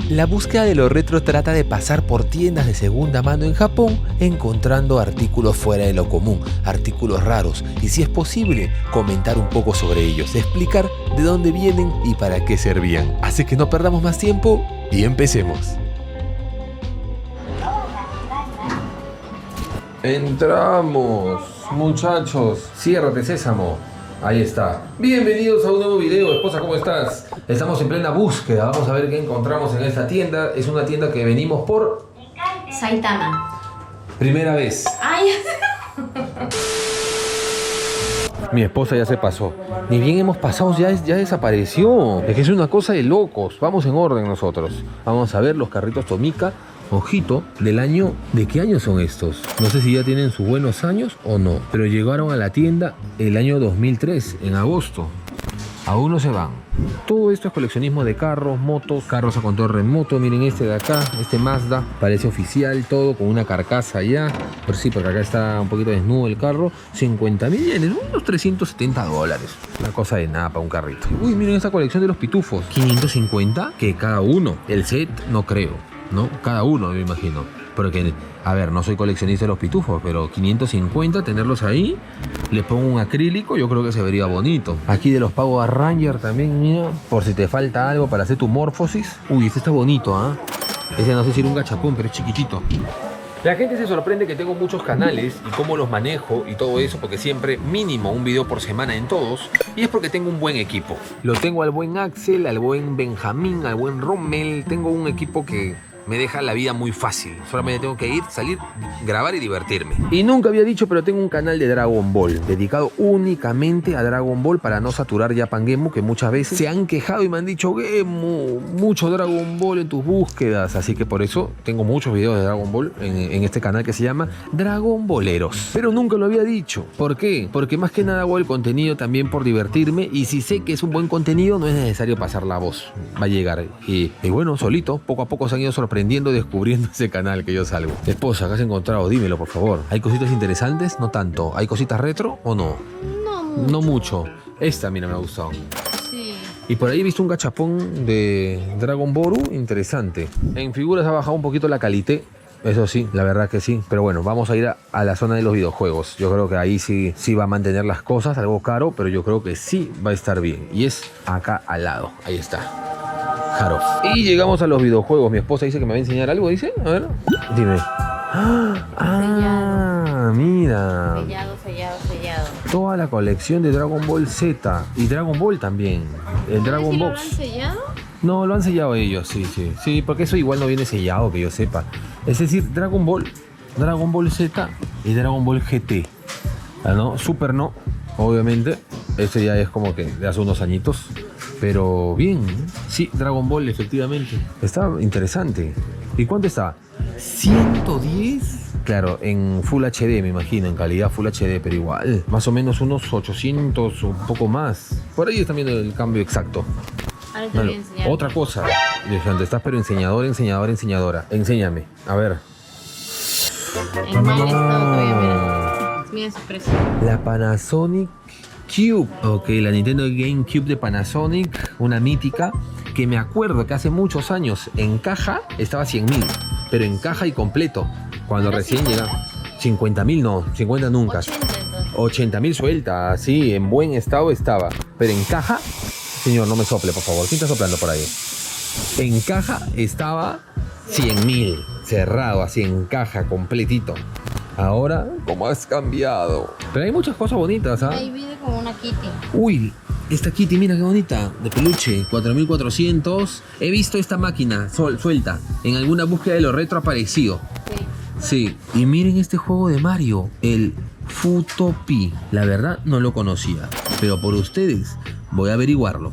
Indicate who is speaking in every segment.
Speaker 1: La búsqueda de lo retro trata de pasar por tiendas de segunda mano en Japón, encontrando artículos fuera de lo común, artículos raros y, si es posible, comentar un poco sobre ellos, explicar de dónde vienen y para qué servían. Así que no perdamos más tiempo y empecemos.
Speaker 2: Entramos, muchachos. Ciérrate, sésamo. Ahí está. Bienvenidos a un nuevo video. Esposa, ¿cómo estás? Estamos en plena búsqueda. Vamos a ver qué encontramos en esta tienda. Es una tienda que venimos por
Speaker 3: Saitama.
Speaker 2: primera vez.
Speaker 3: Ay.
Speaker 2: Mi esposa ya se pasó. Ni bien hemos pasado, ya desapareció. Es que es una cosa de locos. Vamos en orden nosotros. Vamos a ver los carritos Tomica. Ojito, del año... ¿De qué año son estos? No sé si ya tienen sus buenos años o no. Pero llegaron a la tienda el año 2003, en agosto. Aún no se van. Todo esto es coleccionismo de carros, motos, carros a control remoto. Miren este de acá, este Mazda. Parece oficial, todo con una carcasa ya. Por sí, porque acá está un poquito desnudo el carro. 50.000 yenes, unos $370. Una cosa de nada para un carrito. Uy, miren esta colección de los pitufos. 550, que cada uno. El set no creo, ¿no? Cada uno, me imagino. Porque, a ver, no soy coleccionista de los pitufos, pero 550, tenerlos ahí, le pongo un acrílico, yo creo que se vería bonito. Aquí de los Power Ranger también, mira, por si te falta algo para hacer tu morfosis. Uy, este está bonito, ¿ah? Ese no sé si era un gachapón, pero es chiquitito. La gente se sorprende que tengo muchos canales y cómo los manejo y todo eso, porque siempre mínimo un video por semana en todos, y es porque tengo un buen equipo. Lo tengo al buen Axel, al buen Benjamín, al buen Rommel. Tengo un equipo que me deja la vida muy fácil. Solamente tengo que ir, salir, grabar y divertirme. Y nunca había dicho, pero tengo un canal de Dragon Ball dedicado únicamente a Dragon Ball, para no saturar Japan Gemu, que muchas veces se han quejado y me han dicho: Gemu, mucho Dragon Ball en tus búsquedas. Así que por eso tengo muchos videos de Dragon Ball en este canal que se llama Dragon Boleros. Pero nunca lo había dicho. ¿Por qué? Porque más que nada hago el contenido también por divertirme, y si sé que es un buen contenido no es necesario pasar la voz. Va a llegar. Y bueno, solito, poco a poco se han ido sorprendiendo, descubriendo ese canal que yo salgo. Esposa, ¿qué has encontrado? Dímelo, por favor. ¿Hay cositas interesantes? No tanto. ¿Hay cositas retro o no?
Speaker 3: No mucho.
Speaker 2: No mucho. Esta, mira, me ha gustado.
Speaker 3: Sí.
Speaker 2: Y por ahí he visto un gachapón de Dragon Ball interesante. En figuras ha bajado un poquito la calidad. Eso sí, la verdad que sí. Pero bueno, vamos a ir a la zona de los videojuegos. Yo creo que ahí sí va a mantener las cosas. Algo caro, pero yo creo que sí va a estar bien. Y es acá al lado. Ahí está. Harof. Y llegamos a los videojuegos. Mi esposa dice que me va a enseñar algo, dice. A ver, dime. Mira.
Speaker 3: Sellado.
Speaker 2: Toda la colección de Dragon Ball Z. Y Dragon Ball también. El Dragon
Speaker 3: ¿Sí
Speaker 2: Box.
Speaker 3: lo han sellado?
Speaker 2: No, lo han sellado ellos, sí. Sí, porque eso igual no viene sellado, que yo sepa. Es decir, Dragon Ball Z y Dragon Ball GT. ¿No? Super no, obviamente. Este ya es como que de hace unos añitos. Pero bien, sí, Dragon Ball, efectivamente. Está interesante. ¿Y cuánto está? 110. Claro, en Full HD, me imagino, en calidad Full HD, pero igual. Más o menos unos 800 o un poco más. Por ahí está viendo el cambio exacto.
Speaker 3: Ahora te voy a enseñar.
Speaker 2: Otra cosa. Alejandra, estás pero enseñadora. Enséñame, a ver.
Speaker 3: En mal estado todavía, mira. Mira su precio.
Speaker 2: La Panasonic Cube. Ok, la Nintendo GameCube de Panasonic, una mítica, que me acuerdo que hace muchos años en caja estaba 100.000, pero en caja y completo, cuando recién llegaba. 50.000 no, 50 nunca. 80.000 suelta, sí, en buen estado estaba, pero en caja, señor, no me sople, por favor. ¿Quién está soplando por ahí? En caja estaba 100.000, cerrado, así en caja, completito. Ahora, ¿cómo has cambiado? Pero hay muchas cosas bonitas, ¿ah?
Speaker 3: Ahí viene como una Kitty.
Speaker 2: Uy, esta Kitty, mira qué bonita, de peluche, 4.400. He visto esta máquina suelta. En alguna búsqueda de lo retro ha aparecido. Sí. Y miren este juego de Mario, el Futopi. La verdad no lo conocía, pero por ustedes voy a averiguarlo.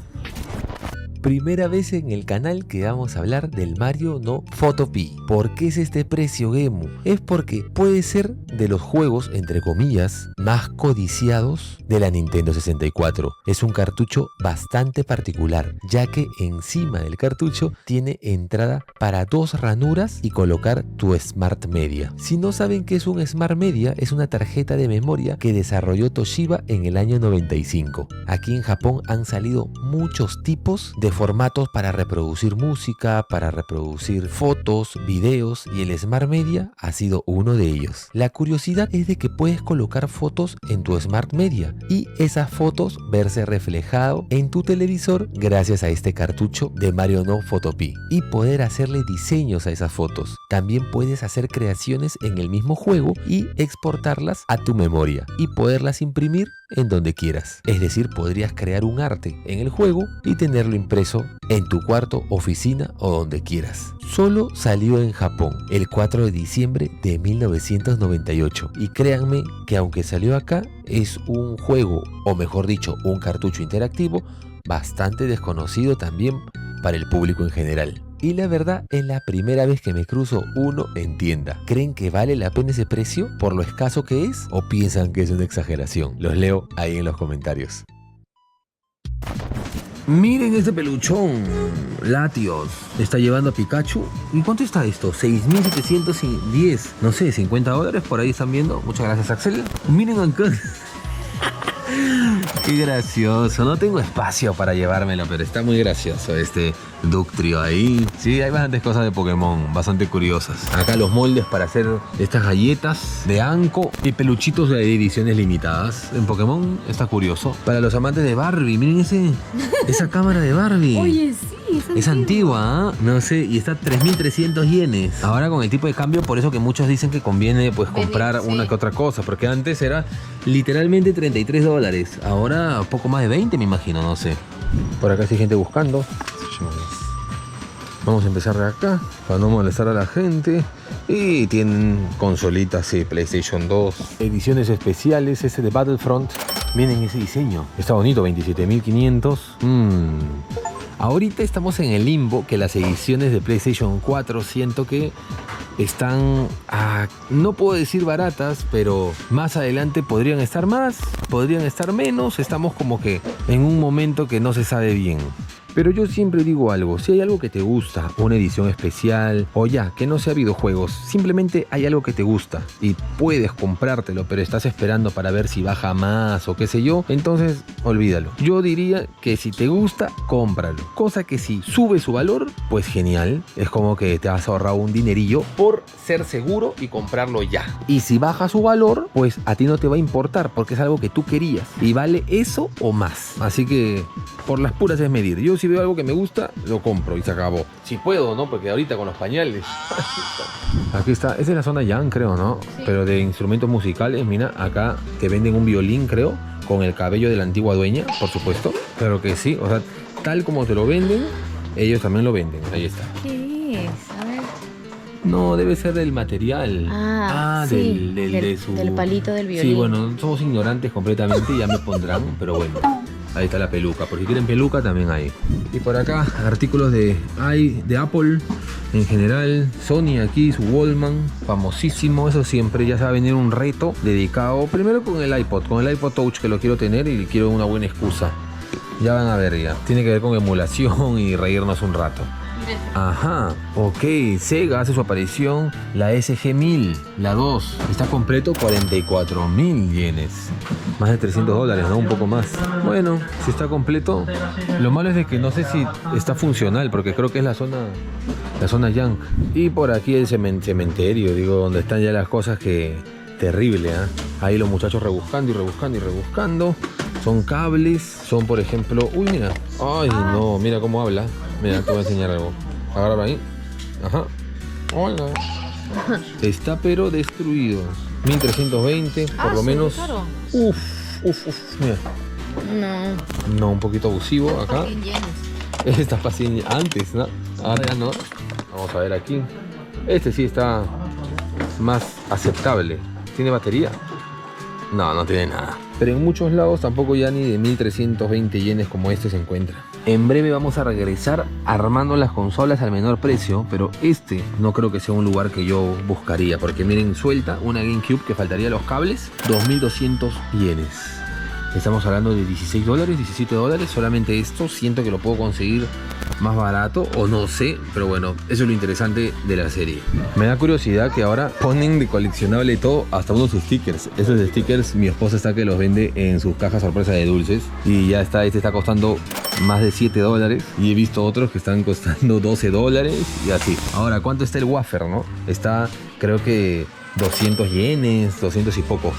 Speaker 1: Primera vez en el canal que vamos a hablar del Mario no Photopea. ¿Por qué es este precio, Gemu? Es porque puede ser de los juegos, entre comillas, más codiciados de la Nintendo 64. Es un cartucho bastante particular, ya que encima del cartucho tiene entrada para 2 ranuras y colocar tu Smart Media. Si no saben qué es un Smart Media, es una tarjeta de memoria que desarrolló Toshiba en el año 95. Aquí en Japón han salido muchos tipos de formatos para reproducir música, para reproducir fotos, videos, y el Smart Media ha sido uno de ellos. La curiosidad es de que puedes colocar fotos en tu Smart Media y esas fotos verse reflejado en tu televisor gracias a este cartucho de Mario No Photopea y poder hacerle diseños a esas fotos. También puedes hacer creaciones en el mismo juego y exportarlas a tu memoria y poderlas imprimir en donde quieras. Es decir, podrías crear un arte en el juego y tenerlo impreso en tu cuarto, oficina o donde quieras. Solo salió en Japón el 4 de diciembre de 1998 y créanme que aunque salió acá, es un juego, o mejor dicho, un cartucho interactivo bastante desconocido también para el público en general. Y la verdad es la primera vez que me cruzo uno en tienda. ¿Creen que vale la pena ese precio por lo escaso que es o piensan que es una exageración? Los leo ahí en los comentarios.
Speaker 2: Miren este peluchón, Latios, está llevando a Pikachu. ¿Y cuánto está esto? 6.710, no sé, $50 por ahí están viendo. Muchas gracias, Axel. Miren acá. Qué gracioso, no tengo espacio para llevármelo, pero está muy gracioso este Ductrio ahí. Sí, hay bastantes cosas de Pokémon, bastante curiosas. Acá los moldes para hacer estas galletas de Anko y peluchitos de ediciones limitadas. En Pokémon está curioso. Para los amantes de Barbie, miren esa cámara de Barbie.
Speaker 3: Oye, sí,
Speaker 2: Es antigua, ¿eh? No sé, y está 3.300 yenes. Ahora con el tipo de cambio, por eso que muchos dicen que conviene pues comprar una que otra cosa, porque antes era literalmente $33. Ahora poco más de 20, me imagino, no sé. Por acá hay gente buscando. Vamos a empezar de acá para no molestar a la gente. Y tienen consolitas, sí, PlayStation 2. Ediciones especiales, ese de Battlefront. Miren ese diseño. Está bonito, 27.500. Ahorita estamos en el limbo que las ediciones de PlayStation 4 siento que están, no puedo decir baratas, pero más adelante podrían estar más, podrían estar menos. Estamos como que en un momento que no se sabe bien. Pero yo siempre digo algo, si hay algo que te gusta, una edición especial, o ya, que no sea videojuegos, simplemente hay algo que te gusta y puedes comprártelo, pero estás esperando para ver si baja más o qué sé yo, entonces olvídalo. Yo diría que si te gusta, cómpralo. Cosa que si sube su valor, pues genial, es como que te has ahorrado un dinerillo por ser seguro y comprarlo ya. Y si baja su valor, pues a ti no te va a importar porque es algo que tú querías y vale eso o más. Así que por las puras es medir. Yo si veo algo que me gusta, lo compro y se acabó. Si puedo, ¿no? Porque ahorita con los pañales. Aquí está, esa es la zona Yang, creo, ¿no? Sí. Pero de instrumentos musicales, mira, acá te venden un violín, creo, con el cabello de la antigua dueña, por supuesto. Claro que sí, o sea, tal como te lo venden, ellos también lo venden. Ahí está.
Speaker 3: ¿Qué es? A ver.
Speaker 2: No, debe ser del material.
Speaker 3: Sí,
Speaker 2: del
Speaker 3: palito del violín.
Speaker 2: Sí, bueno, somos ignorantes completamente y ya me pondrán, pero bueno. Ahí está la peluca, por si quieren peluca también hay. Y por acá, artículos de Apple en general. Sony aquí, su Wallman, famosísimo. Eso siempre, ya se va a venir un reto dedicado primero con el iPod Touch, que lo quiero tener y quiero una buena excusa. Ya van a ver ya. Tiene que ver con emulación y reírnos un rato. Ajá, ok, Sega hace su aparición, la SG-1000, la 2, está completo, 44.000 yenes, más de $300, ¿no? Un poco más. Bueno, si está completo, lo malo es de que no sé si está funcional, porque creo que es la zona Yang. Y por aquí el cementerio, digo, donde están ya las cosas que... terrible, ¿eh? Ahí los muchachos rebuscando y rebuscando y rebuscando. Son cables, son por ejemplo... Uy, mira, ay no, mira cómo habla. Mira, te voy a enseñar algo. Agárralo ahí. Ajá. Hola. Está pero destruido. 1320, por lo menos.
Speaker 3: Claro.
Speaker 2: Uf, mira. No, un poquito abusivo acá. Está fácil antes, ¿no? Ahora ya no. Vamos a ver aquí. Este sí está más aceptable. ¿Tiene batería? No tiene nada. Pero en muchos lados tampoco ya ni de 1320 yenes como este se encuentra. En breve vamos a regresar armando las consolas al menor precio, pero este no creo que sea un lugar que yo buscaría, porque miren, suelta una GameCube que faltaría los cables, 2.200 yenes. Estamos hablando de $16, $17, solamente esto siento que lo puedo conseguir más barato o no sé, pero bueno, eso es lo interesante de la serie. Me da curiosidad que ahora ponen de coleccionable y todo, hasta unos stickers. Esos stickers mi esposa está que los vende en sus cajas sorpresa de dulces y ya está, este está costando más de $7 y he visto otros que están costando $12 y así. Ahora, ¿cuánto está el wafer, no? Está, creo que 200 yenes, 200 y poco.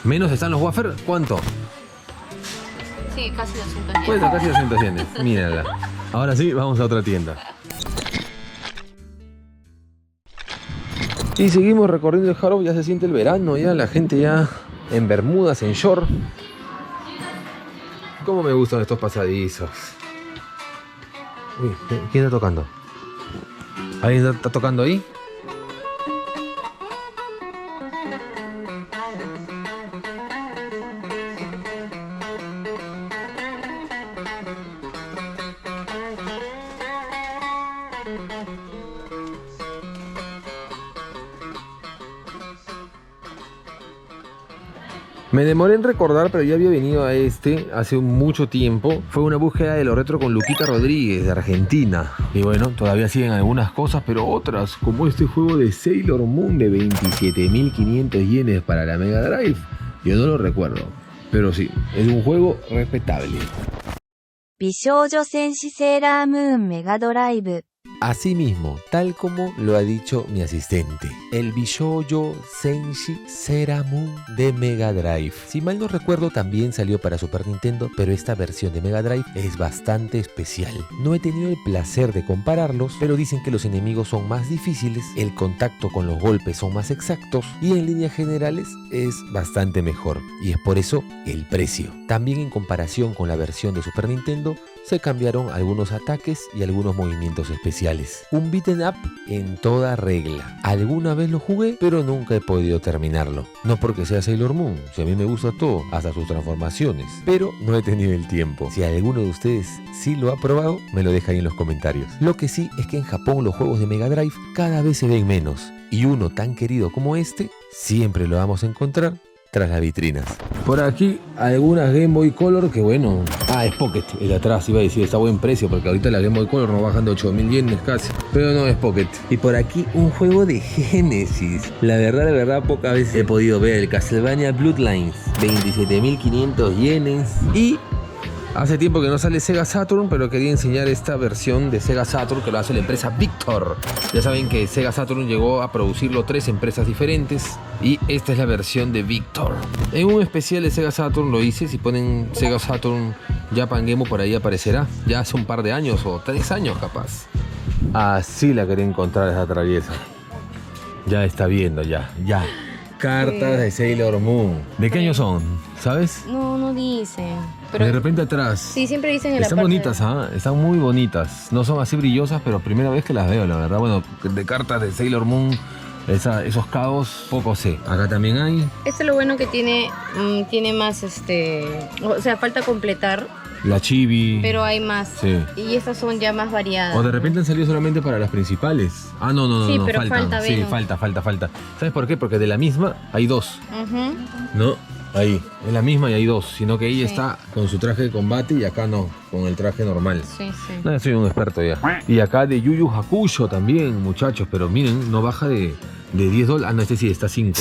Speaker 2: ¿Menos están los wafer? ¿Cuánto?
Speaker 3: Sí, casi 200 yenes.
Speaker 2: Pues casi 200 yenes, mírala. Ahora sí, vamos a otra tienda. Y seguimos recorriendo el Harrow, ya se siente el verano, ya la gente ya en bermudas, en short. Cómo me gustan estos pasadizos. Uy, ¿quién está tocando? ¿Alguien está tocando ahí? Me demoré en recordar, pero ya había venido a este hace mucho tiempo. Fue una búsqueda de lo retro con Luquita Rodríguez, de Argentina. Y bueno, todavía siguen algunas cosas, pero otras, como este juego de Sailor Moon de 27.500 yenes para la Mega Drive. Yo no lo recuerdo, pero sí, es un juego respetable.
Speaker 4: 美少女戦士セーラームーンメガドライブ
Speaker 1: Asimismo, tal como lo ha dicho mi asistente, el Bishoujo Senshi Seramun de Mega Drive. Si mal no recuerdo, también salió para Super Nintendo, pero esta versión de Mega Drive es bastante especial. No he tenido el placer de compararlos, pero dicen que los enemigos son más difíciles, el contacto con los golpes son más exactos y en líneas generales es bastante mejor. Y es por eso el precio. También en comparación con la versión de Super Nintendo, se cambiaron algunos ataques y algunos movimientos especiales. Un beat'em up en toda regla. Alguna vez lo jugué, pero nunca he podido terminarlo. No porque sea Sailor Moon, si a mí me gusta todo, hasta sus transformaciones, pero no he tenido el tiempo. Si alguno de ustedes sí lo ha probado, me lo deja ahí en los comentarios. Lo que sí es que en Japón los juegos de Mega Drive cada vez se ven menos, y uno tan querido como este, siempre lo vamos a encontrar tras las vitrinas.
Speaker 2: Por aquí algunas Game Boy Color que bueno, es Pocket, el de atrás iba a decir, está a buen precio porque ahorita la Game Boy Color no bajan de 8.000 yenes casi, pero no es Pocket. Y por aquí un juego de Genesis, la verdad pocas veces he podido ver el Castlevania Bloodlines, 27.500 yenes. Y hace tiempo que no sale Sega Saturn, pero quería enseñar esta versión de Sega Saturn que lo hace la empresa Victor. Ya saben que Sega Saturn llegó a producirlo 3 empresas diferentes y esta es la versión de Victor. En un especial de Sega Saturn lo hice, si ponen Sega Saturn Japan Game por ahí aparecerá. Ya hace un par de años o 3 años capaz. Así la quería encontrar esa traviesa. Ya está viendo, ya. Cartas de Sailor Moon. ¿De qué año son? ¿Sabes?
Speaker 3: No dice.
Speaker 2: De repente atrás.
Speaker 3: Sí, siempre dicen en la
Speaker 2: Están
Speaker 3: parte
Speaker 2: bonitas, están muy bonitas. No son así brillosas, pero primera vez que las veo, la verdad. Bueno, de cartas de Sailor Moon, esos cabos, poco sé. Acá también hay.
Speaker 3: Esto es lo bueno que tiene más, o sea, falta completar,
Speaker 2: La chibi.
Speaker 3: pero hay más.
Speaker 2: Sí.
Speaker 3: Y estas son ya más variadas.
Speaker 2: O de repente han salido solamente para las principales. No,
Speaker 3: Sí,
Speaker 2: no,
Speaker 3: pero
Speaker 2: faltan.
Speaker 3: falta,
Speaker 2: Sí,
Speaker 3: Venom.
Speaker 2: falta. ¿Sabes por qué? Porque de la misma hay 2.
Speaker 3: Ujú.
Speaker 2: ¿No? Ahí, es la misma y hay 2. Sino que ella
Speaker 3: Sí.
Speaker 2: está con su traje de combate y acá no, con el traje normal.
Speaker 3: Sí.
Speaker 2: No, yo soy un experto ya. Y acá de Yu Yu Hakusho también, muchachos. Pero miren, no baja de $10. No, este sí está 5.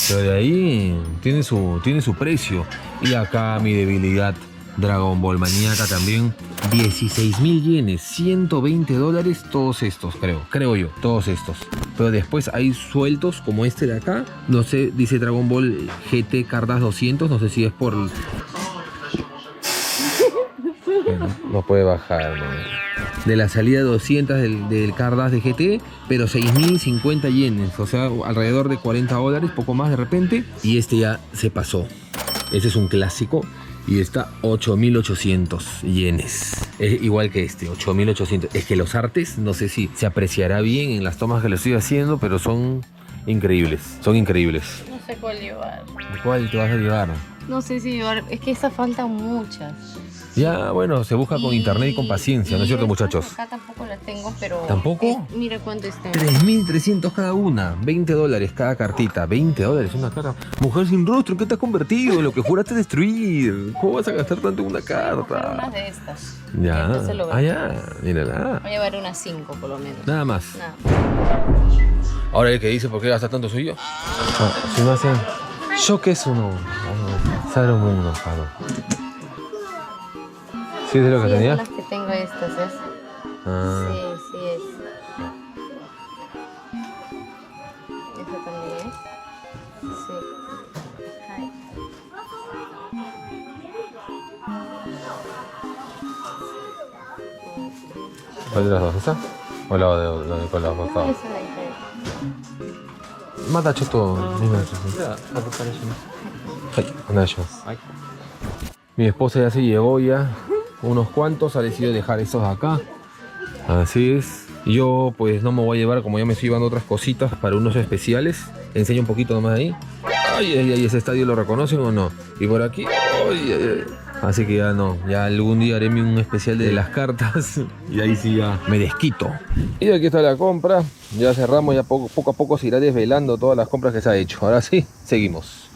Speaker 2: Pero de ahí tiene su precio. Y acá mi debilidad, Dragon Ball Maníaca también. 16.000 yenes, $120. Todos estos, creo yo, todos estos. Pero después hay sueltos como este de acá. No sé, dice Dragon Ball GT Cardas 200. No sé si es por... No puede bajar, ¿no? De la salida 200 del Cardas de GT, pero 6.050 yenes, o sea, alrededor de $40, poco más de repente. Y este ya se pasó. Este es un clásico y está 8.800 yenes. Es igual que este, 8.800. Es que los artes, no sé si se apreciará bien en las tomas que le estoy haciendo, pero son increíbles,
Speaker 3: No sé cuál llevar.
Speaker 2: ¿Cuál te vas a llevar?
Speaker 3: No sé si llevar, es que esta faltan muchas.
Speaker 2: Ya, bueno, se busca con internet y con paciencia, ¿no es cierto, muchachos?
Speaker 3: Acá tampoco la tengo, pero...
Speaker 2: ¿Tampoco?
Speaker 3: Mira cuánto está.
Speaker 2: 3.300 cada una, $20 cada cartita, $20 una carta. Mujer sin rostro, ¿en qué te has convertido? En lo que juraste destruir. ¿Cómo vas a gastar tanto en una
Speaker 3: Voy a comprar
Speaker 2: carta?
Speaker 3: unas de estas.
Speaker 2: Ya,
Speaker 3: Entonces lo veo.
Speaker 2: ya, mírala.
Speaker 3: Voy a llevar unas 5 por lo menos.
Speaker 2: Nada más.
Speaker 3: Nada.
Speaker 2: Ahora el que dice por qué gasta tanto soy yo. Si no hacen. Yo que es uno. Saro mundo, Saro. ¿Sí es de lo que
Speaker 3: Sí,
Speaker 2: tenía?
Speaker 3: son las que tengo estas, ¿es?
Speaker 2: Ah.
Speaker 3: Sí, sí es. Esta también es. Sí. Ay.
Speaker 2: ¿Cuál de las dos? ¿Esa? ¿O la de con las rosadas?
Speaker 3: Esa de ahí.
Speaker 2: Mata choto. Mi esposa ya se llevó ya unos cuantos, ha decidido dejar estos acá. Así es. Yo pues no me voy a llevar, como ya me estoy llevando otras cositas para unos especiales. Enseño un poquito nomás ahí. Ay, ay, ay, ese estadio lo reconocen o no. Y por aquí, ay, ay, ay. Así que ya no, ya algún día haré un especial de las cartas y ahí sí ya me desquito. Y aquí está la compra, ya cerramos, ya poco a poco se irá desvelando todas las compras que se ha hecho. Ahora sí, seguimos.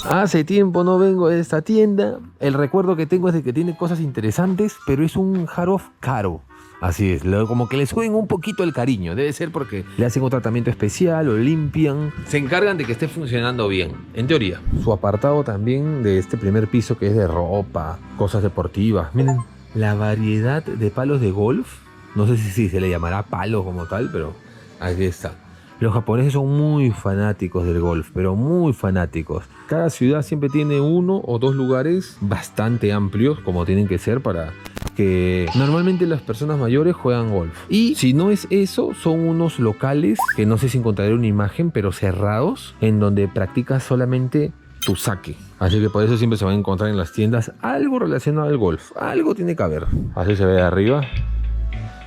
Speaker 2: Hace tiempo no vengo de esta tienda. El recuerdo que tengo es de que tiene cosas interesantes, pero es un Harov caro. Así es, como que le suben un poquito el cariño. Debe ser porque le hacen un tratamiento especial, lo limpian. Se encargan de que esté funcionando bien, en teoría. Su apartado también de este primer piso que es de ropa, cosas deportivas. Miren, la variedad de palos de golf. No sé si se le llamará palo como tal, pero aquí está. Los japoneses son muy fanáticos del golf, pero muy fanáticos. Cada ciudad siempre tiene uno o dos lugares bastante amplios, como tienen que ser para que normalmente las personas mayores juegan golf. Y si no es eso, son unos locales, que no sé si encontraré una imagen, pero cerrados, en donde practicas solamente tu saque. Así que por eso siempre se van a encontrar en las tiendas algo relacionado al golf. Algo tiene que haber. Así se ve de arriba.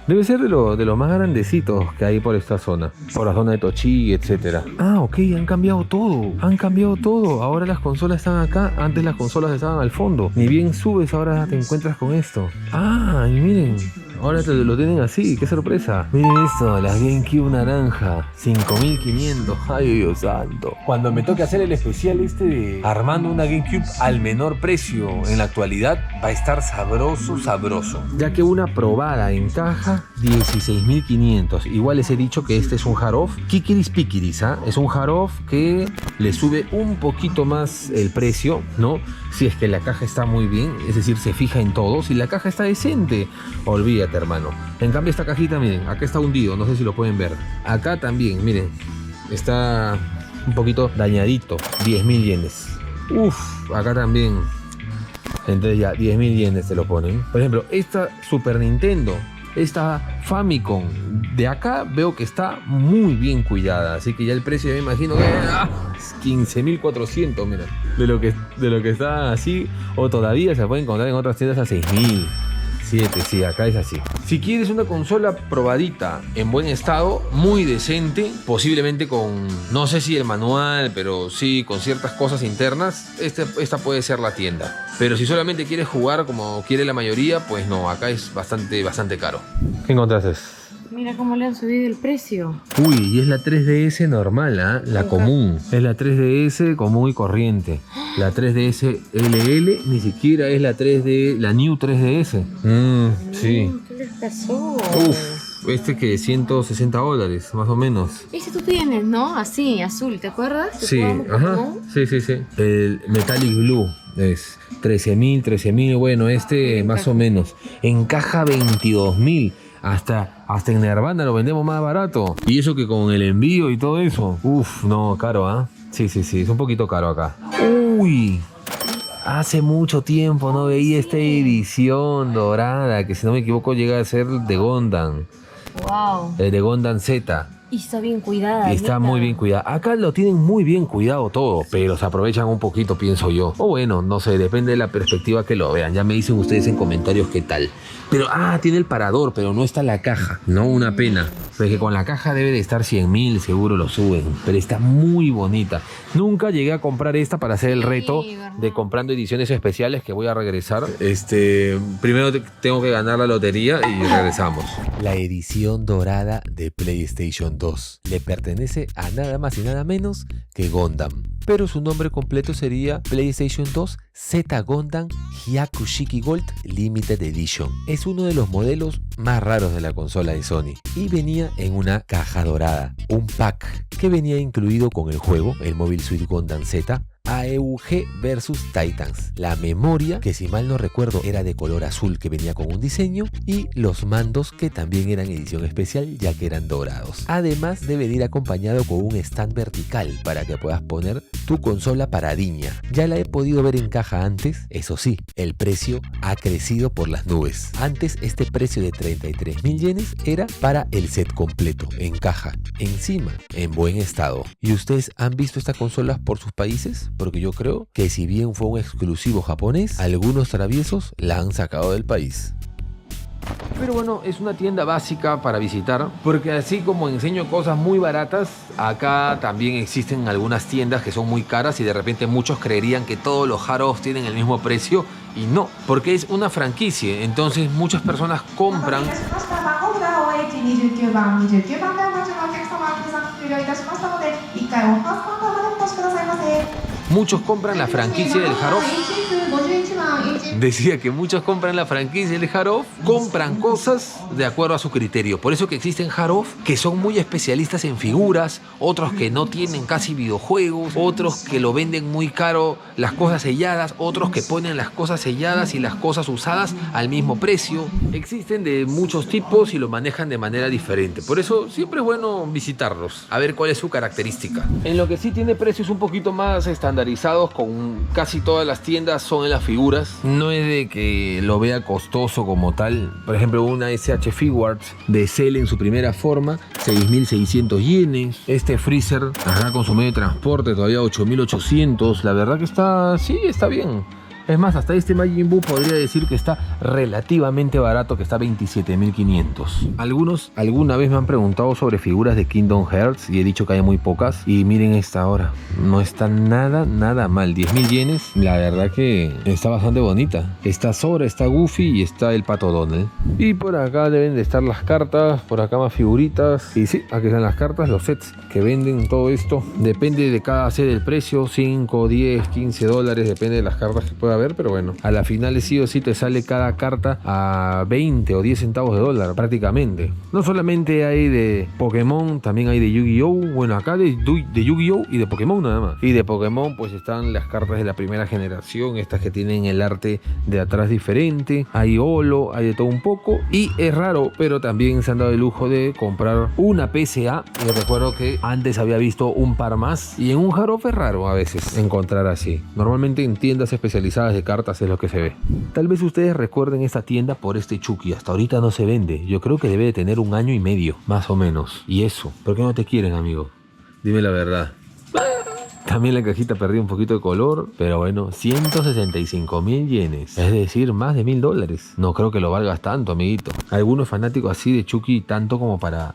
Speaker 2: Debe ser de los más grandecitos que hay por esta zona. Por la zona de Tochigi, etc. Ah, ok, han cambiado todo. Han cambiado todo. Ahora las consolas están acá. Antes las consolas estaban al fondo. Ni bien subes, ahora te encuentras con esto. Ah, y miren. Ahora te lo tienen así. ¡Qué sorpresa! Miren esto, las GameCube naranja. 5.500. ¡Ay, Dios santo! Cuando me toque hacer el especial este de armando una GameCube al menor precio en la actualidad, va a estar sabroso, sabroso. Ya que una probada en caja, 16.500. Igual les he dicho que este es un Harov Kikiris Pikiris, ¿ah? Es un Harov que le sube un poquito más el precio, ¿no? Si es que la caja está muy bien, es decir, se fija en todo. Si la caja está decente, olvídate, hermano. En cambio esta cajita, miren, acá está hundido, no sé si lo pueden ver. Acá también, miren, está un poquito dañadito. 10.000 yenes. Uf, acá también. Entonces ya 10.000 yenes se lo ponen. Por ejemplo, esta Super Nintendo, esta Famicom de acá veo que está muy bien cuidada, así que ya el precio, me imagino que es 15.400, mira, de lo que está así, o todavía se puede encontrar en otras tiendas a 6.000. Sí, acá es así. Si quieres una consola probadita, en buen estado, muy decente, posiblemente con, no sé si el manual, pero sí con ciertas cosas internas, esta puede ser la tienda. Pero si solamente quieres jugar como quiere la mayoría, pues no, acá es bastante caro. ¿Qué encontraste?
Speaker 3: Mira cómo le han subido el precio.
Speaker 2: Uy, y es la 3DS normal, ¿ah? La común. Es la 3DS común y corriente. La 3DS LL ni siquiera es la New 3DS. Sí.
Speaker 3: ¿Qué les pasó?
Speaker 2: Uf, este que $160, más o menos.
Speaker 3: Ese tú tienes, ¿no? Así, azul, ¿te acuerdas?
Speaker 2: Sí, ajá.
Speaker 3: ¿no?
Speaker 2: Sí. El Metallic Blue es 13.000, bueno, más o menos. Encaja 22.000. Hasta en Nirvana lo vendemos más barato. Y eso que con el envío y todo eso. Uf, no, caro, ¿ah? Sí, es un poquito caro acá. Uy, hace mucho tiempo no veía esta edición dorada, que si no me equivoco llega a ser de Gundam.
Speaker 3: Wow.
Speaker 2: De Gundam Z.
Speaker 3: Y está bien cuidada.
Speaker 2: Y está muy bien cuidada. Acá lo tienen muy bien cuidado todo, pero se aprovechan un poquito, pienso yo. O bueno, no sé, depende de la perspectiva que lo vean. Ya me dicen ustedes en comentarios qué tal. Pero, tiene el parador, pero no está la caja. No, una pena. Porque con la caja debe de estar 100.000, seguro lo suben. Pero está muy bonita. Nunca llegué a comprar esta para hacer el reto de comprando ediciones especiales, que voy a regresar. Primero tengo que ganar la lotería y regresamos.
Speaker 1: La edición dorada de PlayStation 2 le pertenece a nada más y nada menos que Gundam, pero su nombre completo sería PlayStation 2 Z Gundam Hyakushiki Gold Limited Edition. Es uno de los modelos más raros de la consola de Sony y venía en una caja dorada, un pack que venía incluido con el juego, el Mobile Suit Gundam Z, AEUG vs Titans, la memoria, que si mal no recuerdo era de color azul, que venía con un diseño, y los mandos, que también eran edición especial ya que eran dorados. Además debe de ir acompañado con un stand vertical para que puedas poner tu consola paradiña. Ya la he podido ver en caja antes, eso sí, el precio ha crecido por las nubes. Antes este precio de 33.000 yenes era para el set completo, en caja, encima, en buen estado. ¿Y ustedes han visto esta consola por sus países? Porque yo creo que si bien fue un exclusivo japonés, algunos traviesos la han sacado del país.
Speaker 2: Pero bueno, es una tienda básica para visitar, porque así como enseño cosas muy baratas, acá también existen algunas tiendas que son muy caras y de repente muchos creerían que todos los Haros tienen el mismo precio, y no, porque es una franquicia. Entonces muchas personas compran la franquicia del Harof. Decía que muchos compran la franquicia del Harof, compran cosas de acuerdo a su criterio. Por eso que existen Harof que son muy especialistas en figuras, otros que no tienen casi videojuegos, otros que lo venden muy caro las cosas selladas, otros que ponen las cosas selladas y las cosas usadas al mismo precio. Existen de muchos tipos y lo manejan de manera diferente. Por eso siempre es bueno visitarlos, a ver cuál es su característica. En lo que sí tiene precios un poquito más estandarizados, con casi todas las tiendas, son en las figuras. No es de que lo vea costoso como tal. Por ejemplo, una SH Figuarts de Cell en su primera forma, 6.600 yenes. Este Freezer, acá con su medio de transporte, todavía 8.800. La verdad que está bien. Es más, hasta este Majin Buu podría decir que está relativamente barato, que está 27.500. Algunos alguna vez me han preguntado sobre figuras de Kingdom Hearts y he dicho que hay muy pocas. Y miren esta ahora, no está nada mal. 10.000 yenes, la verdad que está bastante bonita. Está Sora, está Goofy y está el Pato Donald. Y por acá deben de estar las cartas, por acá más figuritas. Y sí, aquí están las cartas, los sets que venden, todo esto. Depende de cada set el precio, 5, 10, 15 dólares, depende de las cartas que pueda ver, pero bueno, a la final sí o sí te sale cada carta a 20 o 10 centavos de dólar prácticamente. No solamente hay de Pokémon, también hay de Yu-Gi-Oh! Bueno, acá de Yu-Gi-Oh! Y de Pokémon nada más. Y de Pokémon pues están las cartas de la primera generación, estas que tienen el arte de atrás diferente, hay holo, hay de todo un poco, y es raro, pero también se han dado el lujo de comprar una PSA. Y recuerdo que antes había visto un par más, y en un Harof es raro a veces encontrar así. Normalmente en tiendas especializadas de cartas es lo que se ve. Tal vez ustedes recuerden esta tienda por este Chucky. Hasta ahorita no se vende. Yo creo que debe de tener 1 año y medio, más o menos. ¿Y eso? ¿Por qué no te quieren, amigo? Dime la verdad. También la cajita perdió un poquito de color, pero bueno, 165.000 yenes, es decir, más de $1.000. No creo que lo valgas tanto, amiguito. ¿Alguno es fanático así de Chucky tanto como para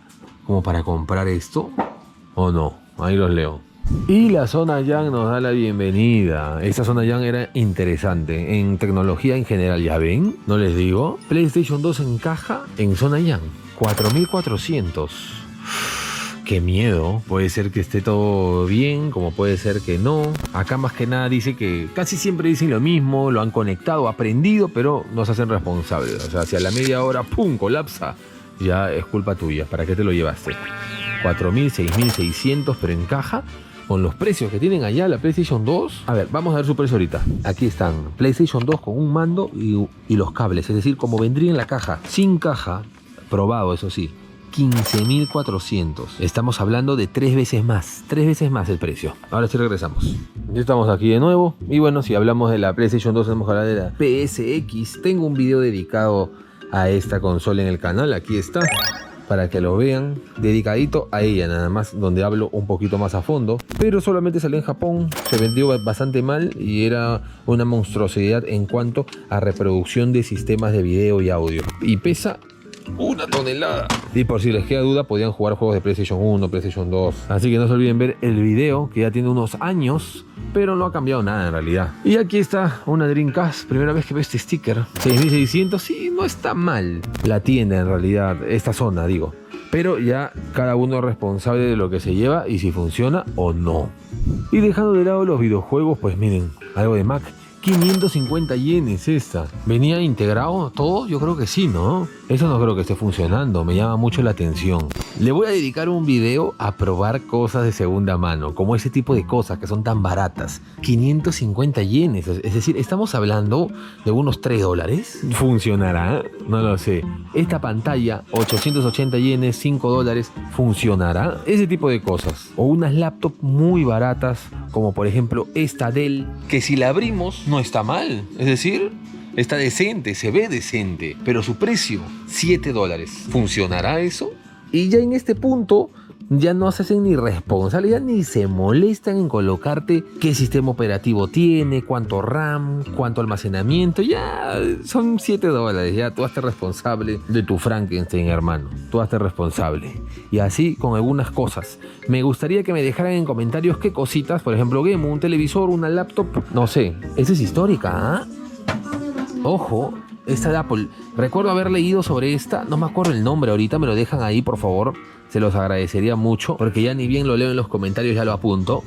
Speaker 2: comprar esto? ¿O no? Ahí los leo. Y la Zona Yang nos da la bienvenida. Esta Zona Yang era interesante en tecnología en general, ¿ya ven? No les digo. PlayStation 2 en caja en Zona Yang, 4.400. Qué miedo, puede ser que esté todo bien, como puede ser que no. Acá más que nada dice que casi siempre dicen lo mismo, lo han conectado, aprendido, pero no se hacen responsables. O sea, si a la media hora, ¡pum!, colapsa, ya es culpa tuya. ¿Para qué te lo llevaste? 4.000, 6.600, pero en caja, con los precios que tienen allá la PlayStation 2. A ver, vamos a ver su precio ahorita. Aquí están, PlayStation 2 con un mando y los cables, es decir, como vendría en la caja, sin caja, probado eso sí. 15.400. Estamos hablando de 3 veces más el precio. Ahora sí regresamos. Ya estamos aquí de nuevo. Y bueno, si hablamos de la PlayStation 2, tenemos que hablar de la PSX. Tengo un video dedicado a esta consola en el canal. Aquí está. para que lo vean, dedicadito a ella nada más, donde hablo un poquito más a fondo, pero solamente salió en Japón, se vendió bastante mal y era una monstruosidad en cuanto a reproducción de sistemas de video y audio, y pesa 1 tonelada. Y por si les queda duda, podían jugar juegos de PlayStation 1, PlayStation 2. Así que no se olviden ver el video, que ya tiene unos años, pero no ha cambiado nada en realidad. Y aquí está una Dreamcast, primera vez que veo este sticker. 6600, sí, no está mal. La tienda en realidad, esta zona digo. Pero ya cada uno es responsable de lo que se lleva y si funciona o no. Y dejando de lado los videojuegos, pues miren, algo de Mac. 550 yenes esta. ¿Venía integrado todo? Yo creo que sí, ¿no? Eso no creo que esté funcionando, me llama mucho la atención. Le voy a dedicar un video a probar cosas de segunda mano, como ese tipo de cosas que son tan baratas. 550 yenes, es decir, estamos hablando de unos $3. ¿Funcionará? No lo sé. Esta pantalla, 880 yenes, $5, ¿funcionará? Ese tipo de cosas. O unas laptops muy baratas, como por ejemplo esta Dell, que si la abrimos no está mal, es decir, está decente, se ve decente, pero su precio, $7. ¿Funcionará eso? Y ya en este punto ya no se hacen ni responsabilidad ni se molestan en colocarte qué sistema operativo tiene, cuánto RAM, cuánto almacenamiento. Ya son $7, ya tú hazte responsable de tu Frankenstein, hermano, tú hazte responsable. Y así con algunas cosas. Me gustaría que me dejaran en comentarios qué cositas, por ejemplo, Gemu, un televisor, una laptop, no sé. Esa es histórica, ¿ah? Ojo, esta de Apple. Recuerdo haber leído sobre esta, no me acuerdo el nombre ahorita, me lo dejan ahí por favor. Se los agradecería mucho, porque ya ni bien lo leo en los comentarios, ya lo apunto.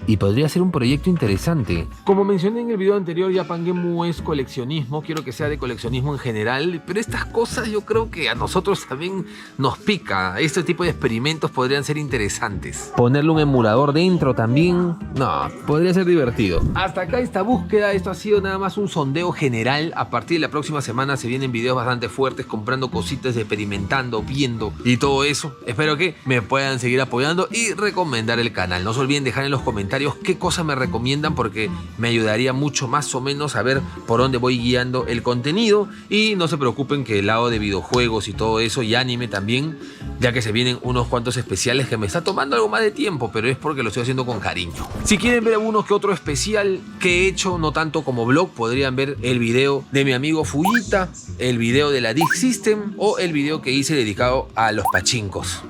Speaker 2: Y podría ser un proyecto interesante. Como mencioné en el video anterior, Japan Gemu es coleccionismo. Quiero que sea de coleccionismo en general. Pero estas cosas yo creo que a nosotros también nos pica. Este tipo de experimentos podrían ser interesantes. Ponerle un emulador dentro también. No, podría ser divertido. Hasta acá esta búsqueda. Esto ha sido nada más un sondeo general. A partir de la próxima semana se vienen videos bastante fuertes, comprando cositas, experimentando, viendo y todo eso. Espero que me puedan seguir apoyando y recomendar el canal. No se olviden dejar en los comentarios qué cosas me recomiendan, porque me ayudaría mucho más o menos a ver por dónde voy guiando el contenido. Y no se preocupen que el lado de videojuegos y todo eso y anime también, ya que se vienen unos cuantos especiales que me está tomando algo más de tiempo, pero es porque lo estoy haciendo con cariño. Si quieren ver algunos que otro especial que he hecho, no tanto como vlog, podrían ver el video de mi amigo Fuyita, el video de la Disk System o el video que hice dedicado a los pachincos.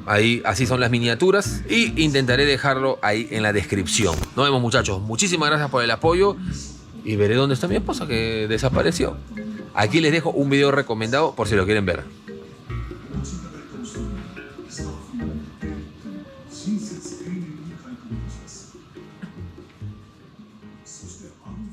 Speaker 2: Ahí, así son las miniaturas y intentaré dejarlo ahí en la descripción. Nos vemos, muchachos. Muchísimas gracias por el apoyo y veré dónde está mi esposa, que desapareció. Aquí les dejo un video recomendado por si lo quieren ver.
Speaker 5: Sonst der Mann